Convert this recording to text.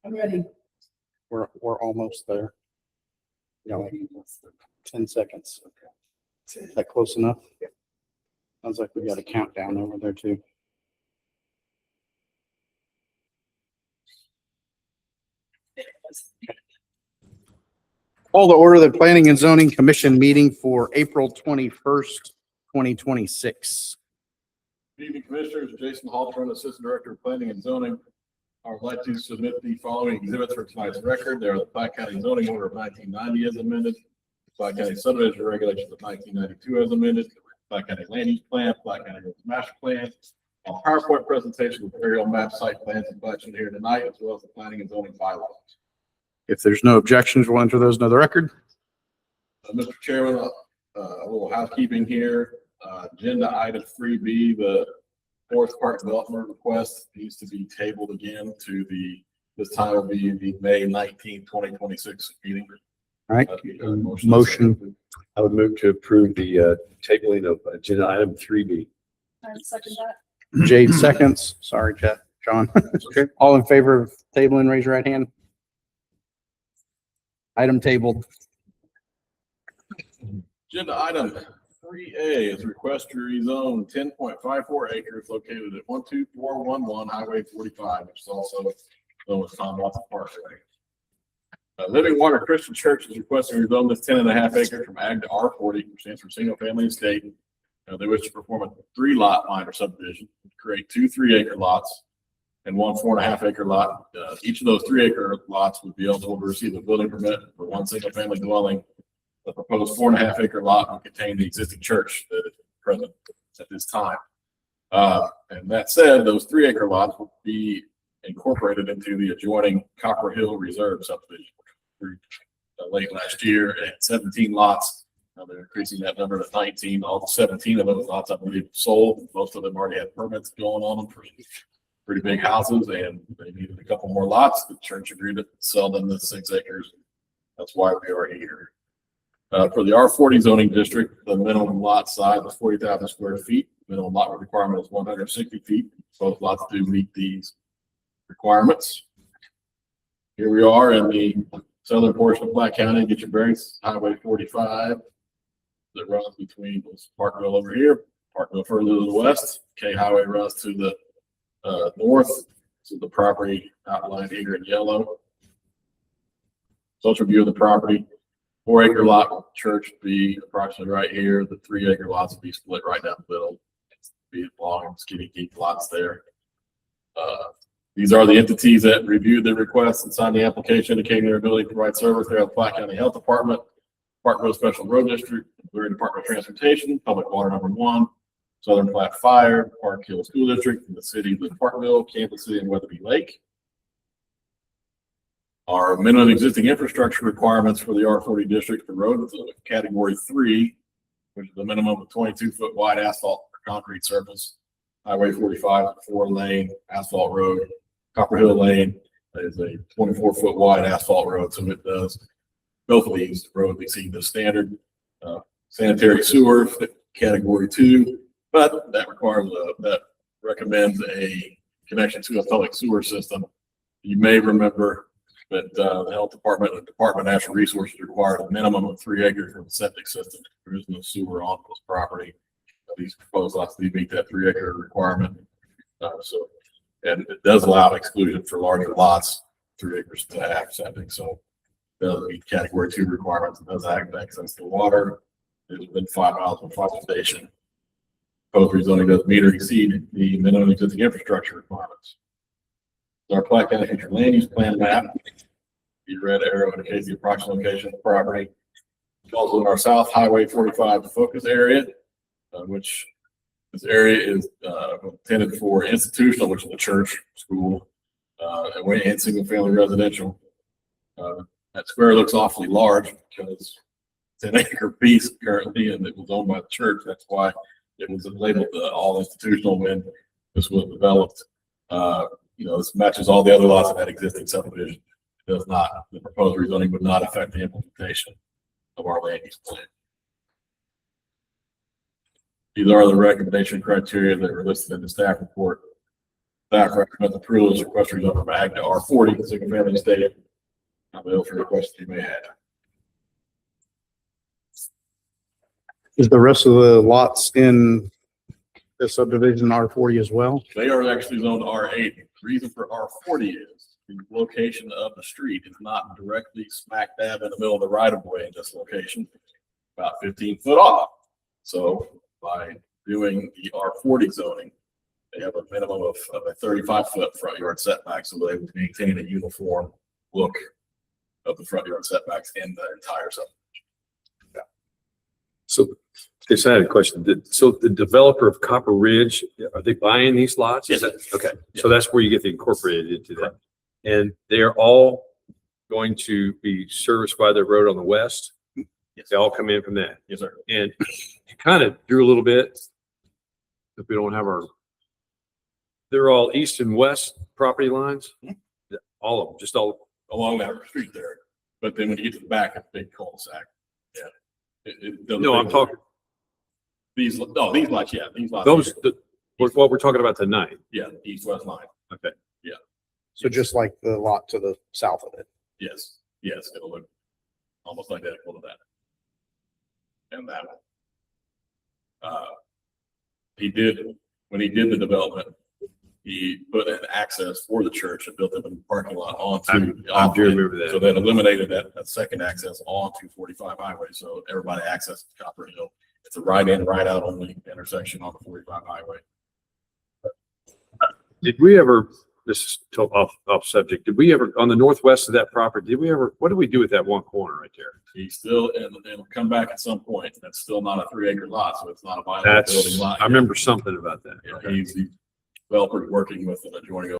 I'm ready. We're almost there. You know, like 10 seconds. Is that close enough? Sounds like we got a countdown over there too. Call to order the Planning and Zoning Commission meeting for April 21st, 2026. Good evening, Commissioners. Jason Haltron, Assistant Director of Planning and Zoning. I would like to submit the following exhibits for tonight's record. They are the Platte County Zoning Order of 1990 as amended, Platte County Subdivision Regulations of 1992 as amended, Platte County Land Use Plan, Platte County Roads Master Plan, a PowerPoint presentation with aerial map, site plans, and collection here tonight, as well as the Planning and Zoning bylaws. If there's no objections, we'll enter those into the record. Mr. Chairman, a little housekeeping here. Agenda item 3B, the Forest Park development request needs to be tabled again to this time will be the May 19th, 2026 meeting. All right. Motion. I would move to approve the tabling of agenda item 3B. I second that. Jade seconds. Sorry, John. Okay. All in favor of tabling, raise your right hand. Item tabled. Agenda item 3A is request to rezone 10.54 acres located at 12411 Highway 45, which is also known as Tom Watson Parkway. Living Water Christian Church is requesting to rezone this 10.5 acres from ag to R40 for single family estate. They wish to perform a 3-lot minor subdivision, create 2 3-acre lots and 1 4.5 acre lot. Each of those 3-acre lots would be eligible to receive a building permit for 1 single family dwelling. The proposed 4.5 acre lot will contain the existing church that is present at this time. And that said, those 3-acre lots will be incorporated into the adjoining Copper Hill Reserve subdivision late last year at 17 lots. Now they're increasing that number to 19. All 17 of those lots, I believe, sold. Most of them already had permits going on them for pretty big houses, and they needed a couple more lots. The church agreed to sell them the 6 acres. That's why we are here. For the R40 zoning district, the minimum lot size is 40,000 square feet. Minimum lot requirement is 160 feet. Both lots do meet these requirements. Here we are in the southern portion of Platte County. Get your bearings, Highway 45 that runs between Parkville over here, Parkville further to the west. K Highway runs to the north. So the property outlined here in yellow. Social view of the property. 4-acre lot church would be approximately right here. The 3-acre lots would be split right down the middle. Be long and skinny deep lots there. These are the entities that reviewed the request and signed the application indicating their ability to provide service. They have the Platte County Health Department, Parkville Special Road District, Missouri Department of Transportation, Public Water Number 1, Southern Platte Fire, Park Hill School District, and the cities of Parkville, Kansas City, and Weatherby Lake. Our minimum existing infrastructure requirements for the R40 district for roads of category 3, which is the minimum of 22-foot wide asphalt or concrete surface. Highway 45 is a 4-lane asphalt road. Copper Hill Lane is a 24-foot wide asphalt road, so it does both of these roads exceed the standard. Sanitary sewer category 2, but that requires that recommends a connection to a public sewer system. You may remember that the health department and the Department of Natural Resources required a minimum of 3 acres for the septic system. There is no sewer on this property. These proposed lots do meet that 3-acre requirement. And it does allow exclusion for larger lots, 3 acres to have septic. So it does meet category 2 requirements. It does have access to water. It is within 5 miles of a fire station. Proposed rezoning does meet or exceed the minimum existing infrastructure requirements. Our Platte County future land use plan map. The red arrow indicates the approximate location of the property. Also in our South Highway 45 focus area, which this area is intended for institutional, which is the church, school, and single family residential. That square looks awfully large because it's an acre piece currently, and it was owned by the church. That's why it was labeled all institutional when this was developed. This matches all the other lots of that existing subdivision. It does not, the proposed rezoning would not affect the implementation of our land use plan. These are the recommendation criteria that were listed in the staff report. Staff recommends approval as request rezone from ag to R40, single family estate. I'm available for requests you may have. Is the rest of the lots in the subdivision R40 as well? They are actually zoned R80. The reason for R40 is the location of the street is not directly smack dab in the middle of the right of way in this location, about 15 foot off. So by doing the R40 zoning, they have a minimum of a 35-foot front yard setback, so they would maintain a uniform look of the front yard setbacks in the entire subdivision. So, I had a question. So the developer of Copper Ridge, are they buying these lots? Is that, okay. So that's where you get the incorporated into that. And they are all going to be serviced by the road on the west. Yes. They all come in from that. Yes, sir. And you kind of drew a little bit. If we don't have our, they're all east and west property lines. All of them, just all. Along that street there. But then when you get to the back, it's a big cul-de-sac. Yeah. No, I'm talking. These lots, yeah, these lots. Those, what we're talking about tonight. Yeah, east-west line. Okay. Yeah. So just like the lot to the south of it. Yes, it'll look almost identical to that. And that one. When he did the development, he put an access for the church and built up a parking lot onto. I do remember that. So that eliminated that second access onto 45 highway. So everybody accesses Copper Hill. It's a right in, right out only intersection on the 45 highway. Did we ever, this is off subject, did we ever, on the northwest of that property, what did we do with that one corner right there? He's still, and it'll come back at some point. That's still not a 3-acre lot, so it's not a viable building lot. I remember something about that. Yeah, he's the developer working with an adjoining